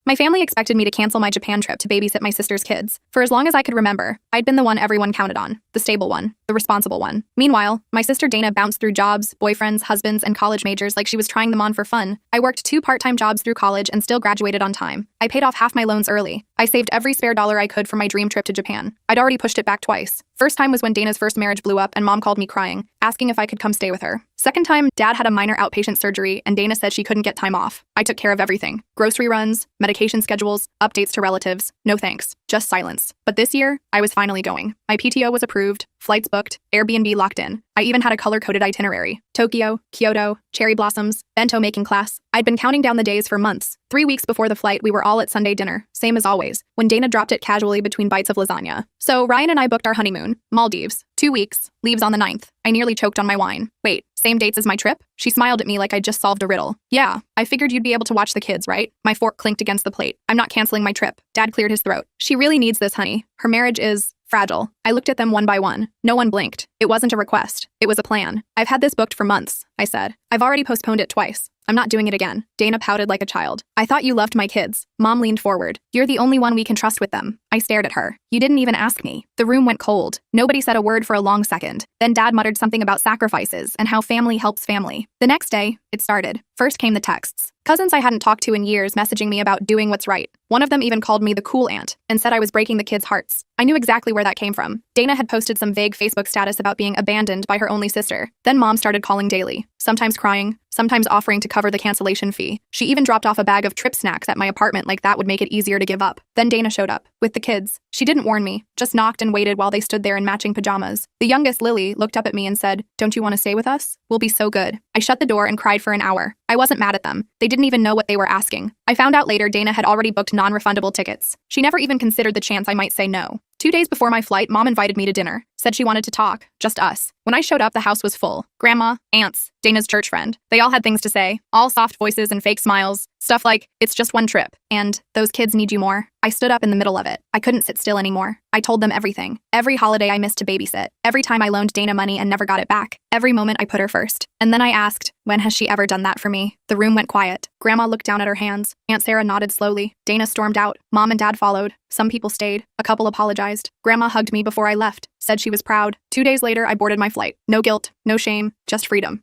My family expected me to cancel my Japan trip to babysit my sister's kids. For as long as I could remember, I'd been the one everyone counted on, the stable one, the responsible one. Meanwhile, my sister Dana bounced through jobs, boyfriends, husbands, and college majors like she was trying them on for fun. I worked 2 part-time jobs through college and still graduated on time. I paid off half my loans early. I saved every spare dollar I could for my dream trip to Japan. I'd already pushed it back twice. First time was when Dana's first marriage blew up and Mom called me crying, asking if I could come stay with her. Second time, Dad had a minor outpatient surgery and Dana said she couldn't get time off. I took care of everything. Grocery runs, medication schedules, updates to relatives. No thanks. Just silence. But this year, I was finally going. My PTO was approved, flights booked, Airbnb locked in. I even had a color-coded itinerary. Tokyo, Kyoto, cherry blossoms, bento making class. I'd been counting down the days for months. 3 weeks before the flight, we were all at Sunday dinner, same as always, when Dana dropped it casually between bites of lasagna. So Ryan and I booked our honeymoon, Maldives, 2 weeks, leaves on the 9th. I nearly choked on my wine. Wait, same dates as my trip? She smiled at me like I just solved a riddle. Yeah, I figured you'd be able to watch the kids, right? My fork clinked against the plate. I'm not canceling my trip. Dad cleared his throat. She really needs this, honey. Her marriage is fragile. I looked at them one by one. No one blinked. It wasn't a request. It was a plan. I've had this booked for months, I said. I've already postponed it twice. I'm not doing it again. Dana pouted like a child. I thought you loved my kids. Mom leaned forward. You're the only one we can trust with them. I stared at her. You didn't even ask me. The room went cold. Nobody said a word for a long second. Then Dad muttered something about sacrifices and how family helps family. The next day, it started. First came the texts. Cousins I hadn't talked to in years messaging me about doing what's right. One of them even called me the cool aunt and said I was breaking the kids' hearts. I knew exactly where that came from. Dana had posted some vague Facebook status about being abandoned by her only sister. Then Mom started calling daily, sometimes crying, sometimes offering to cover the cancellation fee. She even dropped off a bag of trip snacks at my apartment like that would make it easier to give up. Then Dana showed up, with the kids. She didn't warn me, just knocked and waited while they stood there in matching pajamas. The youngest, Lily, looked up at me and said, "Don't you want to stay with us? We'll be so good." I shut the door and cried for an hour. I wasn't mad at them. They didn't even know what they were asking. I found out later Dana had already booked non-refundable tickets. She never even considered the chance I might say no. 2 days before my flight, Mom invited me to dinner. Said she wanted to talk, just us. When I showed up, the house was full. Grandma, aunts, Dana's church friend. They all had things to say, all soft voices and fake smiles. Stuff like, "It's just one trip," and "Those kids need you more." I stood up in the middle of it. I couldn't sit still anymore. I told them everything. Every holiday I missed to babysit. Every time I loaned Dana money and never got it back. Every moment I put her first. And then I asked, when has she ever done that for me? The room went quiet. Grandma looked down at her hands. Aunt Sarah nodded slowly. Dana stormed out. Mom and Dad followed. Some people stayed. A couple apologized. Grandma hugged me before I left. Said she was proud. 2 days later, I boarded my flight. No guilt, no shame, just freedom.